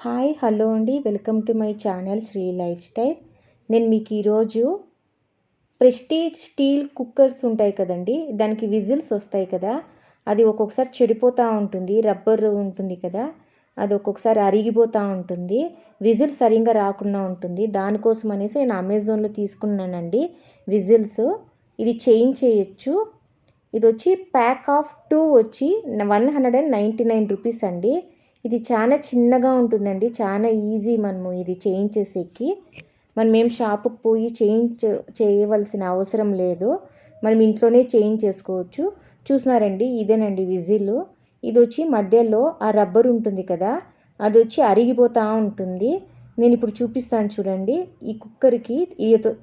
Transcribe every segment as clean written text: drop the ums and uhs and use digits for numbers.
Hi hello అండి, welcome to my channel Sri lifestyle. నేను మీకు ఈరోజు ప్రెస్టీజ్ స్టీల్ కుక్కర్స్ ఉంటాయి కదండి, దానికి విజిల్స్ వస్తాయి కదా, అది ఒక్కొక్కసారి చెడిపోతూ ఉంటుంది. రబ్బర్ ఉంటుంది కదా, అది ఒక్కొక్కసారి అరిగిపోతూ ఉంటుంది, విజిల్స్ సరిగ్గా రాకుండా ఉంటుంది. దానికోసం అనేసి నేను అమెజాన్లో తీసుకున్నానండి విజిల్స్. ఇది చేంజ్ చేయొచ్చు. ఇది వచ్చి ప్యాక్ ఆఫ్ 2 వచ్చి 199 రూపీస్ అండి. ఇది చాలా చిన్నగా ఉంటుందండి, చాలా ఈజీ మనము ఇది చేంజ్ చేసేకి. మనం ఏం షాపుకి పోయి చేంజ్ చేయవలసిన అవసరం లేదు, మనం ఇంట్లోనే చేంజ్ చేసుకోవచ్చు. చూస్తున్నారండి, ఇదేనండి విజిల్. ఇది వచ్చి మధ్యలో ఆ రబ్బర్ ఉంటుంది కదా, అది వచ్చి అరిగిపోతూ ఉంటుంది. నేను ఇప్పుడు చూపిస్తాను చూడండి. ఈ కుక్కర్కి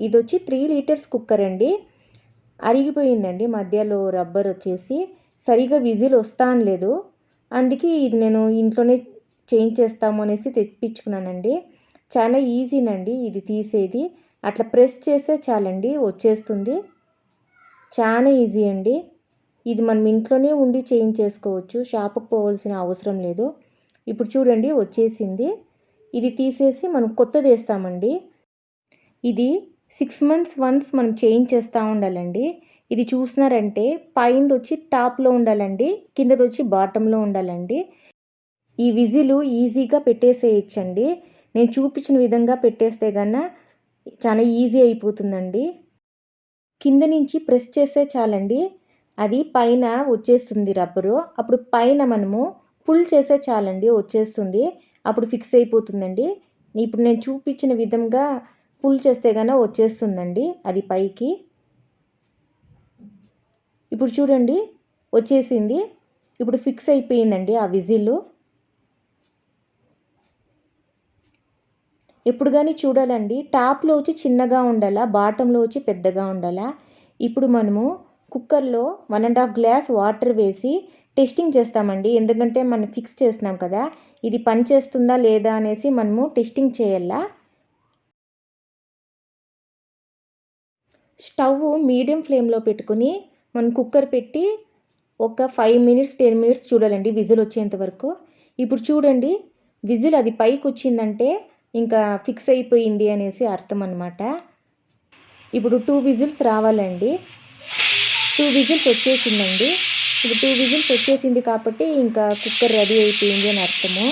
ఇది వచ్చి 3 లీటర్స్ కుక్కర్ అండి. అరిగిపోయిందండి మధ్యలో రబ్బర్ వచ్చేసి, సరిగా విజిల్ వస్తాను లేదు. అందుకే ఇది నేను ఇంట్లోనే చేంజ్ చేస్తాము అనేసి తెప్పించుకున్నానండి. చాలా ఈజీనండి ఇది తీసేది. అట్లా ప్రెస్ చేస్తే చాలండి వచ్చేస్తుంది. చాలా ఈజీ అండి. ఇది మనం ఇంట్లోనే ఉండి చేంజ్ చేసుకోవచ్చు, షాపుకి పోవాల్సిన అవసరం లేదు. ఇప్పుడు చూడండి వచ్చేసింది. ఇది తీసేసి మనం కొత్తది వేస్తామండి. ఇది 6 months వన్స్ మనం చేంజ్ చేస్తూ ఉండాలండి. ఇది చూసినారంటే పైనది వచ్చి టాప్లో ఉండాలండి, కిందది వచ్చి బాటంలో ఉండాలండి. ఈ విజిల్ ఈజీగా పెట్టేసేయచ్చండి. నేను చూపించిన విధంగా పెట్టేస్తే కన్నా చాలా ఈజీ అయిపోతుందండి. కింద నుంచి ప్రెస్ చేస్తే చాలండి, అది పైన వచ్చేస్తుంది రబ్బరు. అప్పుడు పైన మనము పుల్ చేస్తే చాలండి వచ్చేస్తుంది, అప్పుడు ఫిక్స్ అయిపోతుందండి. ఇప్పుడు నేను చూపించిన విధంగా పుల్ చేస్తే కన్నా వచ్చేస్తుందండి అది పైకి. ఇప్పుడు చూడండి వచ్చేసింది. ఇప్పుడు ఫిక్స్ అయిపోయిందండి ఆ విజిల్. ఎప్పుడు కానీ చూడాలండి, టాప్లో వచ్చి చిన్నగా ఉండాలా, బాటంలో వచ్చి పెద్దగా ఉండాలా. ఇప్పుడు మనము కుక్కర్లో 1.5 గ్లాస్ వాటర్ వేసి టెస్టింగ్ చేస్తామండి. ఎందుకంటే మనం ఫిక్స్ చేస్తున్నాం కదా, ఇది పనిచేస్తుందా లేదా అనేసి మనము టెస్టింగ్ చేయాలా. స్టవ్ మీడియం ఫ్లేమ్లో పెట్టుకుని మనం కుక్కర్ పెట్టి ఒక 5 minutes 10 minutes చూడాలండి విజిల్ వచ్చేంత వరకు. ఇప్పుడు చూడండి విజిల్ అది పైకి వచ్చిందంటే ఇంకా ఫిక్స్ అయిపోయింది అనేసి అర్థం అన్నమాట. ఇప్పుడు 2 విజిల్స్ రావాలండి. 2 విజిల్స్ వచ్చేసిందండి. ఇప్పుడు 2 విజిల్స్ వచ్చేసింది కాబట్టి ఇంకా కుక్కర్ రెడీ అయిపోయింది అని అర్థము.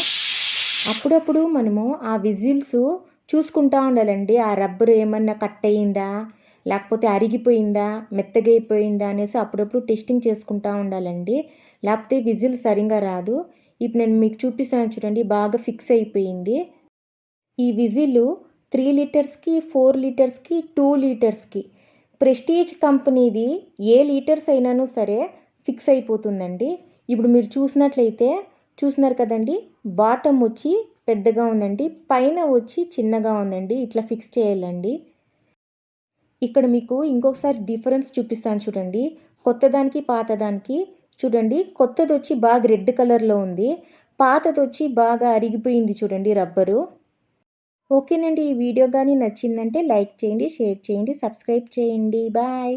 అప్పుడప్పుడు మనము ఆ విజిల్స్ చూసుకుంటూ ఉండాలండి, ఆ రబ్బర్ ఏమన్నా కట్ అయ్యిందా, లేకపోతే అరిగిపోయిందా, మెత్తగా అయిపోయిందా అనేసి అప్పుడప్పుడు టెస్టింగ్ చేసుకుంటూ ఉండాలండి, లేకపోతే విజిల్ సరిగ్గా రాదు. ఇప్పుడు నేను మీకు చూపిస్తాను చూడండి, బాగా ఫిక్స్ అయిపోయింది. ఈ విజిల్ 3 లీటర్స్కి 4 లీటర్స్కి 2 లీటర్స్కి ప్రెస్టీజ్ కంపెనీది ఏ లీటర్స్ అయినాను సరే ఫిక్స్ అయిపోతుందండి. ఇప్పుడు మీరు చూస్తున్నారు కదండి, బాటమ్ వచ్చి పెద్దగా ఉందండి, పైన వచ్చి చిన్నగా ఉందండి. ఇట్లా ఫిక్స్ చేయాలండి. ఇక్కడ మీకు ఇంకొకసారి డిఫరెన్స్ చూపిస్తాను చూడండి, కొత్తదానికి పాతదానికి. చూడండి, కొత్తది వచ్చి బాగా రెడ్ కలర్లో ఉంది, పాతది వచ్చి బాగా అరిగిపోయింది చూడండి రబ్బరు. ఓకేనండి, ఈ వీడియో కానీ నచ్చిందంటే లైక్ చేయండి, షేర్ చేయండి, సబ్స్క్రైబ్ చేయండి. బాయ్.